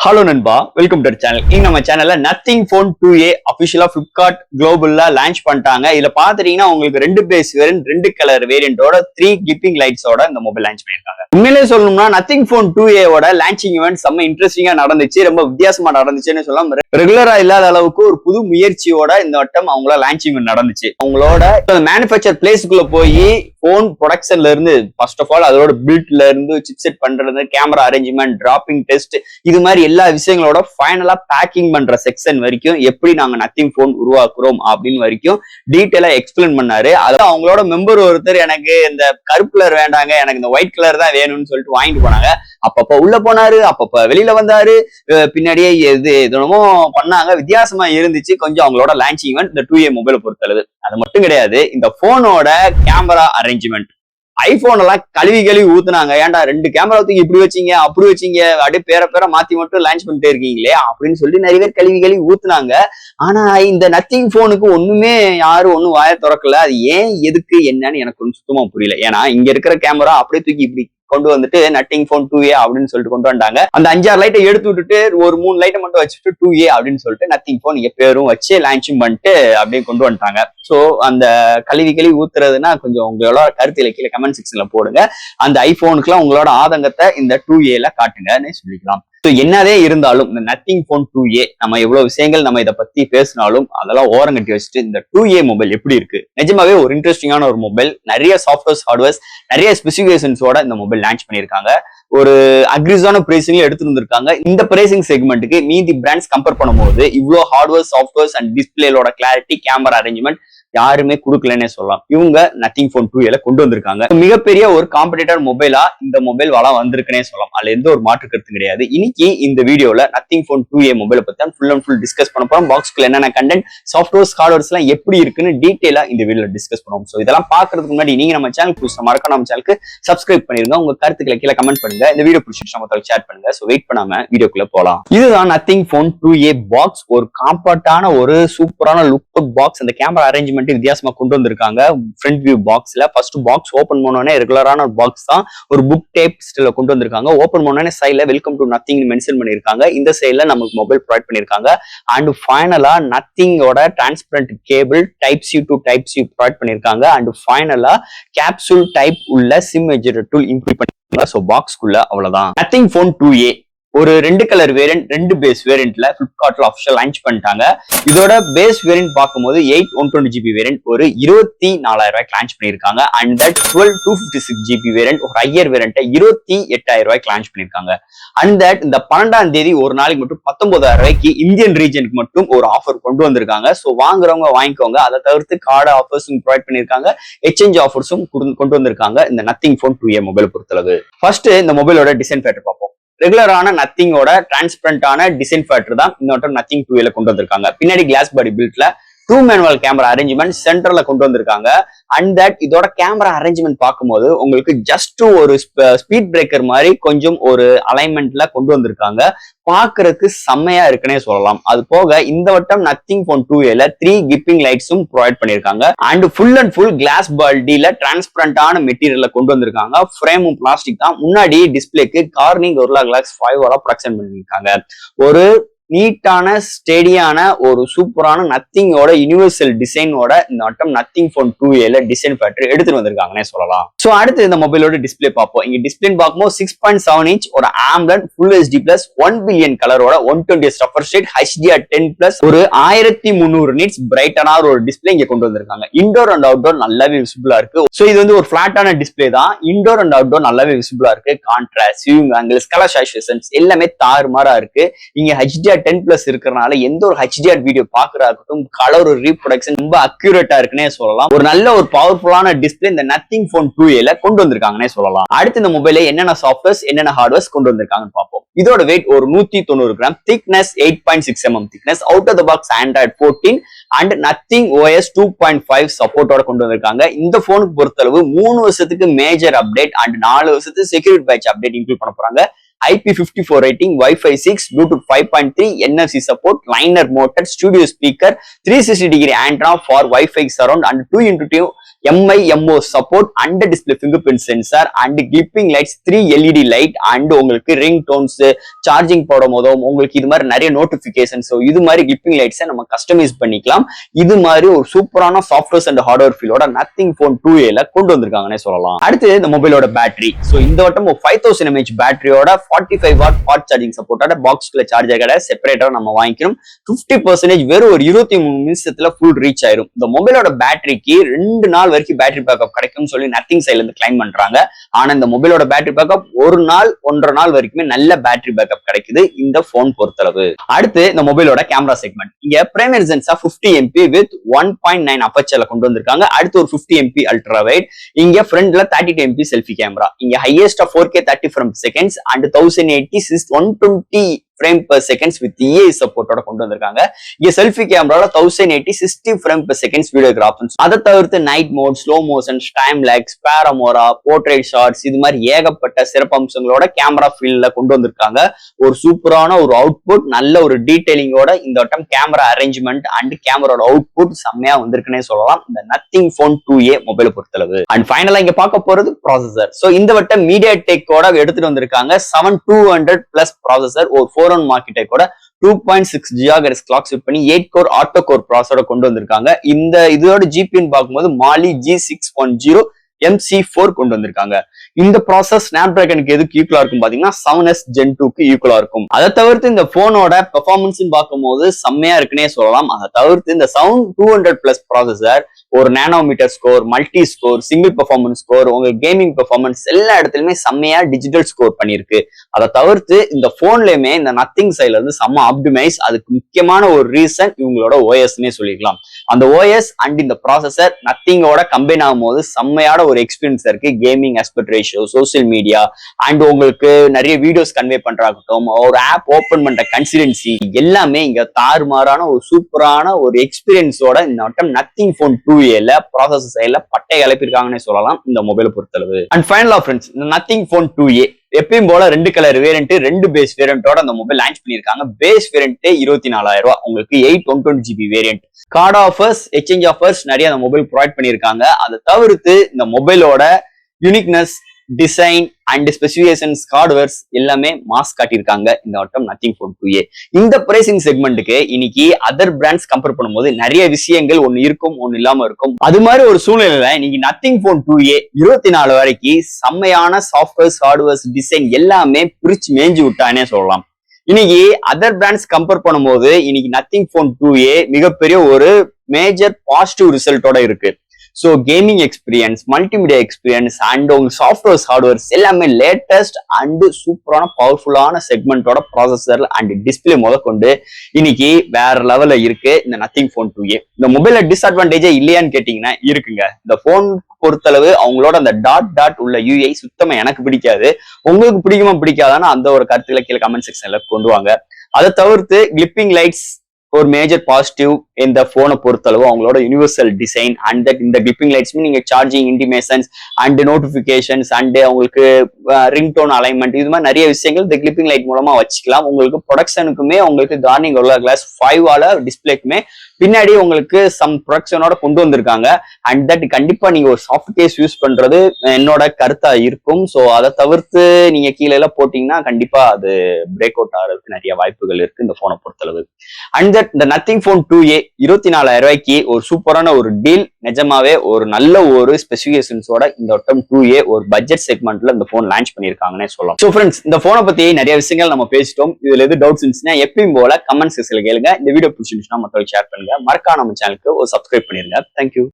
Hello நண்பா, welcome to channel. இங்க நம்ம சேனல்ல நத்திங் போன் 2A அபிஷியலா பிளிப்கார்ட் குளோபல்ல லான்ச் பண்ணிட்டாங்க. இதுல பாத்துட்டீங்கன்னா உங்களுக்கு ரெண்டு பேஸ் வேரியன்ட், ரெண்டு கலர் வேரியன்டோட 3 கிப்பிங் லைட்ஸோட இந்த மொபைல் லான்ச் பண்ணிருக்காங்க. உண்மையிலேயே சொல்லணும்னா நத்திங் போன் 2A ஓட லான்ச்சிங் ஈவென்ட் செம்ம இன்ட்ரெஸ்டிங்கா நடந்துச்சு, ரொம்ப வித்தியாசமா நடந்துச்சுன்னு சொல்லலாம். ரெகுலரா இல்லாத அளவுக்கு ஒரு புது முயற்சியோட இந்த வட்டம் அவங்களோட லான்ச்சிங் நடந்துச்சு. அவங்களோட மேனுபேக்சர் பிளேஸ்க்குள்ள போய் போன் ப்ரொடக்ஷன்ல இருந்து ஃபர்ஸ்ட் ஆஃப் ஆல் அதோட பில்ட்ல இருந்து சிப்செட் பண்றது, கேமரா அரேஞ்ச்மெண்ட், டிராப்பிங் டெஸ்ட், இது மாதிரி எல்லா விஷயங்களோட ஃபைனலா பேக்கிங் பண்ற செக்ஷன் வரைக்கும் எப்படி நாங்க நத்திங் போன் உருவாக்குறோம் அப்படின்னு வரைக்கும் டீட்டெயிலா எக்ஸ்பிளைன் பண்ணாரு. அதாவது அவங்களோட மெம்பர் ஒருத்தர் எனக்கு இந்த கருப்பு கலர் வேண்டாங்க, எனக்கு இந்த ஒயிட் கலர் தான் வேணும்னு சொல்லிட்டு வாங்கிட்டு போனாங்க. அப்பப்ப உள்ள போனாரு, அப்பப்ப வெளியில வந்தாரு, பின்னாடியே எதுனமோ பண்ணாங்க. வித்தியாசமா இருந்துச்சு கொஞ்சம் அவங்களோட லான்ச் ஈவென்ட் இந்த 2A மொபைலை பொறுத்தளவு. அது மட்டும் கிடையாது, இந்த போனோட கேமரா அரேஞ்ச்மெண்ட் ஐபோன் எல்லாம் கழுவி ஊத்துனாங்க. ஏன்டா ரெண்டு கேமரா தூக்கி இப்படி வச்சீங்க அப்படி வச்சீங்க, அப்படியே பேர மாத்தி மட்டும் லான்ச் பண்ணிட்டே இருக்கீங்களே அப்படின்னு சொல்லி நிறைய பேர் கழுவி ஊத்துனாங்க. ஆனா இந்த நத்திங் போனுக்கு ஒண்ணுமே யாரும் ஒண்ணும் வாய திறக்கல. அது ஏன் எதுக்கு என்னன்னு எனக்கு கொஞ்சம் சுத்தமா புரியல. ஏன்னா இங்க இருக்கிற கேமரா அப்படியே தூக்கி இப்படி கொண்டு வந்துட்டு நத்திங் போன் 2A அப்படின்னு சொல்லிட்டு கொண்டு வந்தாங்க. அந்த 5-6 லைட்டை எடுத்து விட்டுட்டு ஒரு 3 லைட்டை மட்டும் வச்சுட்டு 2A அப்படின்னு சொல்லிட்டு நத்திங் போன் இங்க பேரும் வச்சு லான்ச்சும் பண்ணிட்டு அப்படியே கொண்டு வந்துட்டாங்க. சோ அந்த கழுவி ஊத்துறதுன்னா கொஞ்சம் உங்களோட கருத்துல கீழே கமெண்ட் செக்ஷன்ல போடுங்க. அந்த ஐபோனுக்குலாம் உங்களோட ஆதங்கத்தை இந்த 2Aல காட்டுங்கன்னு சொல்லிக்கலாம். என்னதே இருந்தாலும் இந்த நத்திங் போன் 2A நம்ம எவ்வளவு விஷயங்கள் நம்ம இதை பத்தி பேசினாலும் அதெல்லாம் ஓரங்கட்டி வச்சுட்டு இந்த 2A மொபைல் எப்படி இருக்கு, நிஜமாவே ஒரு இன்ட்ரெஸ்டிங்கான ஒரு மொபைல். நிறைய சாஃப்ட்வேர்ஸ், ஹார்ட்வேர்ஸ், நிறைய ஸ்பெசிபிகேஷன்ஸோட இந்த மொபைல் லான்ச் பண்ணியிருக்காங்க. ஒரு அக்ரிஸான பிரைசிங்ல எடுத்து வந்திருக்காங்க. இந்த பிரைசிங் செக்மெண்ட்டுக்கு மீதி பிராண்ட்ஸ் கம்பேர் பண்ணும்போது இவ்வளவு ஹார்ட்வேர், சாஃப்ட்வேர்ஸ் அண்ட் டிஸ்பிளேலோட கிளாரிட்டி, கேமரா அரேஞ்ச்மெண்ட் யாருமே கொடுக்கலன்னே சொல்லலாம். இவங்க நத்திங் போன் 2A கொண்டு வந்திருக்காங்க. மிகப்பெரிய ஒரு காம்படிட்டர் மொபைலா இந்த மொபைல் வளம் வந்திருக்குன்னே சொல்லலாம். அதுல எந்த ஒரு மாற்று கருத்து கிடையாது. இன்னைக்கு இந்த வீடியோல நத்திங் போன் 2A மொபைலை பத்தி ஃபுல் அண்ட் ஃபுல் டிஸ்கஸ் பண்ண போறோம். பாக்ஸ்க்குள்ள என்னென்ன கண்டென்ட், சாஃப்ட்வேர்ஸ், ஹார்ட்வேர்ஸ் எல்லாம் எப்படி இருக்குன்னு டீடைலா இந்த வீடியோல டிஸ்கஸ் பண்ணுவோம். சோ இதெல்லாம் பாக்குறதுக்கு முன்னாடி நீங்க நம்ம சேனல் புதுசா மறக்காம நம்ம சேனலுக்கு சப்ஸ்கிரைப் பண்ணிருங்க. உங்க கருத்துக்களை கீழே கமெண்ட் பண்ணுங்க. இந்த வீடியோ பிடிச்சிருந்தா மத்தவங்களுக்கு ஷேர் பண்ணுங்க. சோ வெயிட் பண்ணாம வீடியோக்குள்ள போலாம். இதுதான் நத்திங் போன் 2A பாக்ஸ். ஒரு காம்பாக்டான ஒரு சூப்பரான லுக் பாக்ஸ். அந்த கேமரா அரேஞ்ச்மெண்ட் வித்தியாசமா கொண்டு வந்திருக்காங்க. ஃப்ரண்ட் வியூ பாக்ஸ்ல ஃபர்ஸ்ட் பாக்ஸ் ஓபன் பண்ணோனே ரெகுலரான பாக்ஸ் தான், ஒரு புக் டைப் ஸ்டைல்ல கொண்டு வந்திருக்காங்க. ஓபன் பண்ணோனே சைடுல வெல்கம் டு நத்திங் மென்ஷன் பண்ணிருக்காங்க. இந்த சைடுல நமக்கு மொபைல் ப்ரொவைட் பண்ணிருக்காங்க. அண்ட் ஃபைனலா நத்திங்கோட transparent cable type C to type C provide பண்ணிருக்காங்க. அண்ட் ஃபைனலா கேப்சூல் டைப் உள்ள சிம் எஜெக்டர் டூல் இன்க்ளூட் பண்ணிருக்காங்க. சோ பாக்ஸ்க்குள்ள அவ்வளவுதான். நத்திங் போன் 2A ஒரு ரெண்டு கலர் வேரியன்ட், ரெண்டு பேஸ் வேரியன்ட்ல பிளிப்கார்ட்ல அஃபிஷியல் லான்ச் பண்ணிட்டாங்க. இதோட பேஸ் வேரியன்ட் பார்க்கும்போது 8 120GB வேரியன்ட் ஒரு 24,000 லான்ச் பண்ணிருக்காங்க. அண்ட் தட் 12 256GB வேரியன்ட் ஒரு ஹையர் வேரியன்ட் 28,000 லான்ச் பண்ணிருக்காங்க. அண்ட் தட் இந்த 12ஆம் தேதி ஒரு நாளைக்கு மட்டும் 19,000 இந்தியன் ரீஜனுக்கு மட்டும் ஒரு ஆஃபர் கொண்டு வந்திருக்காங்க. சோ வாங்குறவங்க வாங்கிக்கோங்க. அதை தவிர்த்து கார்டு ஆஃபர்ஸும் ப்ரொவைட் பண்ணிருக்காங்க, எக்ஸ்சேஞ்ச் ஆஃபர்ஸும் கொண்டு வந்திருக்காங்க இந்த நத்திங் போன் 2A மொபைல் பொறுத்தளவு. ஃபர்ஸ்ட் இந்த மொபைலோட டிசைன் ஃபேக்டர் பார்ப்போம். ரெகுலரான நத்திங்கோட டிரான்ஸ்பரண்டான டிசைன் ஃபேக்டர் தான் இந்த நத்திங் 2A கொண்டு வந்திருக்காங்க. பின்னாடி கிளாஸ் பாடி பில்ட்ல 2 மேனுவல் கேமரா அரேஞ்ச்மெண்ட் சென்டர்ல கொண்டு வந்திருக்காங்க. அண்ட் தட் இதோட கேமரா அரேஞ்ச்மெண்ட் பார்க்கும்போது உங்களுக்கு ஜஸ்ட் ஒரு ஸ்பீட் பிரேக்கர் மாதிரி கொஞ்சம் ஒரு அலைன்மெண்ட்ல கொண்டு வந்திருக்காங்க. பாக்குறதுக்கு செம்மையா இருக்குன்னே சொல்லலாம். அது போக இந்த வட்டம் நத்திங் போன் 2A 3 கிப்பிங் லைட்ஸும் ப்ரொவைட் பண்ணிருக்காங்க. And full and full glass பாடியில டிரான்ஸ்பரண்டான மெட்டீரியல்ல கொண்டு வந்திருக்காங்க. ஃப்ரேமும் பிளாஸ்டிக் தான். முன்னாடி டிஸ்பிளேக்கு கார்னிங் Gorilla Glass 5 ப்ரொடக்ஷன் பண்ணிருக்காங்க. ஒரு நீட்டான ஸ்டேடியான ஒரு சூப்பரான நத்திங்கோட யூனிவர்சல் டிசைனோட இந்த வட்டம் Nothing phone 2A design factor எடுத்துட்டு வந்திருக்காங்கன்னே சொல்லலாம். சோ அடுத்து இந்த மொபைலோட டிஸ்பிளே பார்ப்போம். இங்க டிஸ்பிளே பார்க்கும்போது 6.7 இன்ச் ஒரு AMOLED full HD plus 1 billion கலரோட 120 ரெஃப்ரெஷ் ரேட் HDR10 பிளஸ் ஒரு 1300 நிட்ஸ் பிரைட்டான ஒரு டிஸ்பிளே இங்க கொண்டு வந்திருக்காங்க. இன்டோர் அண்ட் அவுட்டோர் நல்லாவே விசிபிளா இருக்கு. சோ இது வந்து ஒரு பிளாட்டான டிஸ்பிளே தான். இன்டோர் அண்ட் அவுட்டோர் நல்லாவே விசிபிளா இருக்கு. Contrast, viewing angles, colour saturations எல்லாமே தாறுமாறா இருக்கு. இங்க HDR10 பிளஸ் இருக்கிறனால எந்த ஒரு HDR வீடியோ பாக்குறதாகட்டும், கலர் ரீப்ரொடக்ஷன் ரொம்ப அக்யூரேட்டா இருக்குன்னே சொல்லலாம். ஒரு நல்ல ஒரு பவர்ஃபுல்லான டிஸ்பிளே இந்த நத்திங் போன் 2A கொண்டு வந்திருக்காங்கன்னே சொல்லலாம். அடுத்து இந்த மொபைல என்னென்ன சாஃப்ட்வேர்ஸ், என்னென்ன ஹார்ட்வேர்ஸ் கொண்டு வந்திருக்காங்கன்னு பார்ப்போம். இதோட வெயிட் ஒரு 190 gram, thickness 8.6 mm thickness, out of the box Android 14 and Nothing OS 2.5 சப்போர்ட்டோட கொண்டு வந்திருக்காங்க. இந்த போனுக்கு பொறுத்தளவு 3 வருஷத்துக்கு மேஜர் அப்டேட் அண்ட் 4 வருஷத்துக்கு செக்யூரிட்டி பேட்ச் அப்டேட் இன்க்ளூட் பண்ண போறாங்க. IP54 rating, Wi-Fi 6, Bluetooth 5.3, NFC support, liner motor, studio speaker, 360-degree antenna for Wi-Fi surround and 2x2 MIMO support, under display fingerprint sensor and clipping lights, 3 LED light and உங்களுக்கு ring don'ts, charging போடும் போதும் உங்களுக்கு இது மாதிரி நிறைய notification, so இது மாதிரி clipping லைட்ஸை நம்ம கஸ்டமைஸ் பண்ணிக்கலாம். இது மாதிரி ஒரு சூப்பரான சாஃப்ட்வேர்ஸ் அண்ட் ஹார்ட்வேர் ஃபீலோட நத்திங் போன் 2A கொண்டு வந்திருக்காங்கன்னே சொல்லலாம். அடுத்து இந்த மொபைலோட பேட்டரி. ஸோ இந்த வட்டம் 5000 mAh பேட்டரியோட 45 வாட் ஃபாஸ்ட் சார்ஜிங் சப்போர்ட்டோட பாக்ஸ்குள்ள சார்ஜர் கடை செப்பரேட்டா நம்ம வாங்கிக்கணும். 50% வெறும் ஒரு 23 நிமிஷத்துல ஃபுல் ரீச் ஆயிரும். இந்த மொபைலோட பேட்டரிக்கு 2 நாள் வரைக்கும் பேட்டரி பேக்கப் கிடைக்கும்னு சொல்லி நத்திங் சைட்ல இருந்து கிளைம் பண்றாங்க. ஆனா இந்த மொபைலோட பேட்டரி பேக்கப் 1 நாள் 1.5 நாள் வரைக்குமே நல்ல பேட்டரி பேக்கப் கிடைக்குது இந்த போன் பொறுத்தளவு. அடுத்து இந்த மொபைலோட கேமரா செக்மெண்ட். இங்க பிரைமரி சென்சார் 50 MP வித் 1.9 அப்பச்சர்ல கொண்டு வந்திருக்காங்க. அடுத்து ஒரு 50 MP அல்ட்ரா வைட். இங்க ஃப்ரண்ட்ல 32 MP செல்ஃபி கேமரா. இங்க highest 4K 30 frames per second and 1080 120 frame per seconds with EA சப்போர்ட்டோட கொண்டு வந்திருக்காங்க. இங்க செல்ஃபி கேமரால 1080 60 frame per seconds வீடியோகிராஃபி. அதை தவிர்த்து night mode, slow motion, time lapse, panorama, portrait shots இது மாதிரி ஏகப்பட்ட சிறப்பம்சங்களோட கேமரா ஃபீல்ட்ல கொண்டு வந்திருக்காங்க. ஒரு சூப்பரான ஒரு அவுட்புட், நல்ல ஒரு டீடைலிங்கோட இந்த வட்டம் கேமரா அரேஞ்ச்மெண்ட் அண்ட் கேமராவோட அவுட்புட் செம்மையா வந்திருக்குன்னே சொல்லலாம் இந்த நத்திங் போன் 2A மொபைலை பொறுத்தளவு. அண்ட் ஃபைனலா இங்க பார்க்க போறது ப்ராசஸர். சோ இந்த வட்டம் மீடியாடெக்கோட எடுத்துட்டு வந்திருக்காங்க 7200+ ப்ராசஸர், ஒரு 4-on மார்க்கெட்டை கூட 2.6 GHz கிளாக் செட் பண்ணி 8 கோர் ஆட்டோ கோர் ப்ராசஸரை கொண்டு வந்திருக்காங்க. இந்த இதோட GPU பார்க்கும்போது மாலி G610 MC4 கொண்டு வந்திருக்காங்க. இந்த ப்ராசஸ் ஸ்னாப்டிராகனுக்கு எதுக்கு ஈக்குவலா இருக்கும் பாத்தீங்கன்னா 7S Gen 2க்கு ஈக்குவலா இருக்கும். அதை தவிர்த்து இந்த போனோட பெர்ஃபார்மன்ஸ் பார்க்கும்போது செம்மையா இருக்குன்னே சொல்லலாம். அதை தவிர்த்து இந்த 7200+ ப்ராசஸர் ஒரு nanometre score, multi score, single performance score, உங்க கேமிங் பெர்ஃபார்மன்ஸ் எல்லா இடத்துலயுமே செம்மையா டிஜிட்டல் ஸ்கோர் பண்ணிருக்கு. அதை தவிர்த்து இந்த போன்லயுமே இந்த நத்திங் சைட்ல இருந்து செம்ம ஆப்டிமைஸ். அதுக்கு முக்கியமான ஒரு ரீசன் இவங்களோட OSனே சொல்லிக்கலாம். அந்த OS அண்ட் இந்த ப்ராசஸர் நத்திங்கோட கம்பைன் ஆகும் போது செம்மையான ஒரு எக்ஸ்பீரியன்ஸ் இருக்கு. Gaming aspect ratio, social media and உங்களுக்கு நிறைய வீடியோஸ் கன்வே பண்றாகட்டும், ஒரு ஆப் ஓபன் பண்ற கன்சிடென்சி எல்லாமே இங்க தாறுமாறான ஒரு சூப்பரான ஒரு எக்ஸ்பீரியன்ஸோட இந்த வட்டம் நத்திங் போன் 2A ப்ராசஸர் சைட்ல பட்டை கிளப்பிருக்காங்கன்னு சொல்லலாம் இந்த மொபைலை பொறுத்தளவு. அண்ட் ஃபைனலா ஃப்ரெண்ட்ஸ், இந்த நத்திங் போன் 2A எப்பயும் போல 2 கலர் வேரியன்ட், 2 பேஸ் வேரியன்ட்டோட அந்த மொபைல் லான்ச் பண்ணிருக்காங்க. பேஸ் வேரியன்ட் 24,000 ரூபாய், உங்களுக்கு 8 120GB variant. Card offers, exchange offers நிறைய அந்த மொபைல் ப்ரொவைட் பண்ணிருக்காங்க. அதை தவிர்த்து இந்த மொபைலோட uniqueness, design and specifications, hardwares எல்லாமே மாஸ் காட்டியிருக்காங்க இந்த வட்டம் நத்திங் போன் 2A. இந்த பிரைசிங் செக்மெண்ட்டுக்கு இன்னைக்கு அதர் பிராண்ட்ஸ் கம்பேர் பண்ணும்போது நிறைய விஷயங்கள் ஒன்னு இருக்கும், ஒன்னு இல்லாம இருக்கும். அது மாதிரி ஒரு சூழ்நிலையில இன்னைக்கு நத்திங் போன் 2A 24 வரைக்கும் செம்மையான சாஃப்ட்வேர்ஸ், ஹார்ட்வேர்ஸ், டிசைன் எல்லாமே பிரிச்சு மேய்ஞ்சு விட்டானே சொல்லலாம். இன்னைக்கு அதர் பிராண்ட்ஸ் கம்பேர் பண்ணும்போது இன்னைக்கு நத்திங் போன் 2A மிகப்பெரிய ஒரு மேஜர் பாசிட்டிவ் ரிசல்ட்டோட இருக்கு. So gaming experience, multimedia experience and உங்க சாஃப்ட்வேர்ஸ், ஹார்ட்வேர்ஸ் எல்லாமே லேட்டஸ்ட் அண்ட் சூப்பரான பவர்ஃபுல்லான செக்மெண்டோட ப்ராசஸர் அண்ட் டிஸ்பிளே முதற்கொண்டு இன்னைக்கு வேற லெவல்ல இருக்கு இந்த நத்திங் போன் 2A. இந்த மொபைல்ல டிஸ்அட்வான்டேஜே இல்லையான்னு கேட்டீங்கன்னா இருக்குங்க. இந்த போன் பொறுத்தளவு அவங்களோட அந்த டாட் உள்ள UI சுத்தமா எனக்கு பிடிக்காது. உங்களுக்கு பிடிக்குமா பிடிக்காதான்னு அந்த ஒரு கருத்துல கீழே கமெண்ட் செக்ஷன்ல கொண்டு வாங்க. அதை தவிர்த்து கிளிப்பிங் லைட்ஸ் ஒரு மேஜர் பாசிட்டிவ் இந்த போனை பொறுத்தளவு அவங்களோட யூனிவர்சல் டிசைன் அண்ட் இந்த கிளிப்பிங் லைட்ஸ்மே நீங்க charging intimations and notifications and உங்களுக்கு ரிங்டோன் அலைன்மெண்ட் இது மாதிரி நிறைய விஷயங்கள் இந்த கிளிப்பிங் லைட் மூலமா வச்சுக்கலாம். உங்களுக்கு ப்ரொடக்ஷனுக்குமே உங்களுக்கு கார்னிங் உள்ள கிளாஸ் 5 டிஸ்பிளேக்குமே பின்னாடி உங்களுக்கு சம் ப்ரொடக்ஷனோட கொண்டு வந்திருக்காங்க. அண்ட் தட் கண்டிப்பா நீங்க ஒரு சாஃப்ட் கேஸ் யூஸ் பண்றது என்னோட கருத்தா இருக்கும். ஸோ அதை தவிர்த்து நீங்க கீழே எல்லாம் போட்டீங்கன்னா கண்டிப்பா அது பிரேக் அவுட் ஆகிறதுக்கு நிறைய வாய்ப்புகள் இருக்கு இந்த போனை பொறுத்தளவு. அண்ட் தட் இந்த நத்திங் போன் 2A 24,000 ரூபாய்க்கு ஒரு சூப்பரான ஒரு டீல். நிஜமாவே ஒரு நல்ல ஒரு ஸ்பெசிபிகேஷன்ஸோட இந்த வட்டம் 2A ஒரு பட்ஜெட் செக்மெண்ட்ல இந்த போன் லான்ச் பண்ணிருக்காங்கன்னு சொல்லலாம். ஸோ ஃப்ரெண்ட்ஸ், இந்த போனை பத்தி நிறைய விஷயங்கள் நம்ம பேசிட்டோம். இதுல எது டவுட்ஸ் இருந்துச்சுன்னா எப்பயும் போல கமெண்ட் செக்ஷன்ல கேளுங்க. இந்த வீடியோ பிடிச்சிருந்துச்சுன்னா மற்றவங்க ஷேர் பண்ணுங்க. மறக்காம நம்ம சேனலுக்கு ஒரு சப்ஸ்கிரைப் பண்ணிருங்க. தேங்க்யூ.